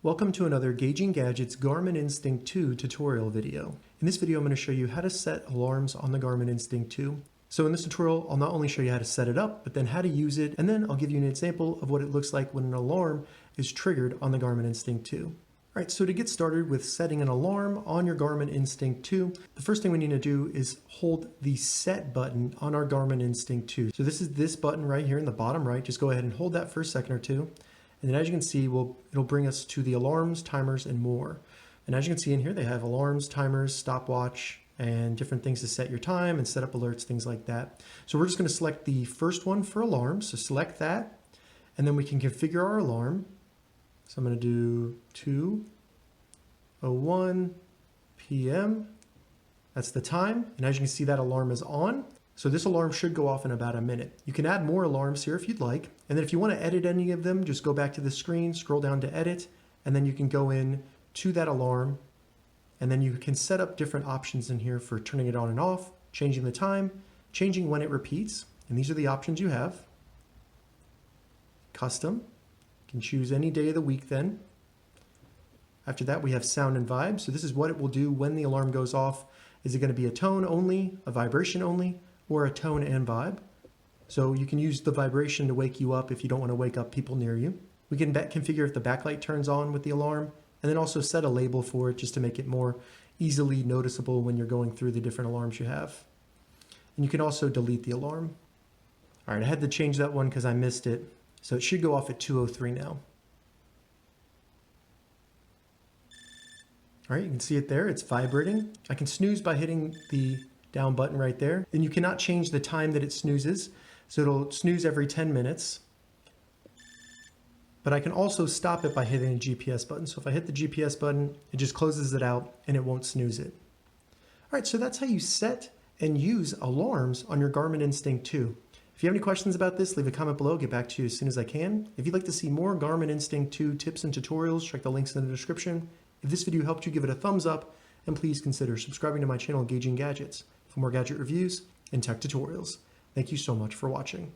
Welcome to another Gauging Gadgets Garmin Instinct 2 tutorial video. In this video, I'm going to show you how to set alarms on the Garmin Instinct 2. So in this tutorial, I'll not only show you how to set it up, but then how to use it, and then I'll give you an example of what it looks like when an alarm is triggered on the Garmin Instinct 2. All right, so to get started with setting an alarm on your Garmin Instinct 2, the first thing we need to do is hold the set button on our Garmin Instinct 2. So this is this button right here in the bottom right. Just go ahead and hold that for a second or two. And then as you can see, it'll bring us to the alarms, timers, and more. And as you can see in here, they have alarms, timers, stopwatch, and different things to set your time and set up alerts, things like that. So we're just going to select the first one for alarms. So select that, and then we can configure our alarm. So I'm going to do 2:01 p.m. That's the time. And as you can see, that alarm is on. So this alarm should go off in about a minute. You can add more alarms here if you'd like. And then if you want to edit any of them, just go back to the screen, scroll down to edit, and then you can go in to that alarm. And then you can set up different options in here for turning it on and off, changing the time, changing when it repeats. And these are the options you have. Custom. You can choose any day of the week then. After that, we have sound and vibe. So this is what it will do when the alarm goes off. Is it going to be a tone only, a vibration only, or a tone and vibe? So you can use the vibration to wake you up if you don't want to wake up people near you. We can configure if the backlight turns on with the alarm, and then also set a label for it just to make it more easily noticeable when you're going through the different alarms you have. And you can also delete the alarm. All right, I had to change that one because I missed it. So it should go off at 2:03 now. All right, you can see it there, it's vibrating. I can snooze by hitting the down button right there. And you cannot change the time that it snoozes. So it'll snooze every 10 minutes. But I can also stop it by hitting the GPS button. So if I hit the GPS button, it just closes it out and it won't snooze it. All right, so that's how you set and use alarms on your Garmin Instinct 2. If you have any questions about this, leave a comment below, get back to you as soon as I can. If you'd like to see more Garmin Instinct 2 tips and tutorials, check the links in the description. If this video helped you, give it a thumbs up, and please consider subscribing to my channel, Gauging Gadgets, for more gadget reviews and tech tutorials. Thank you so much for watching.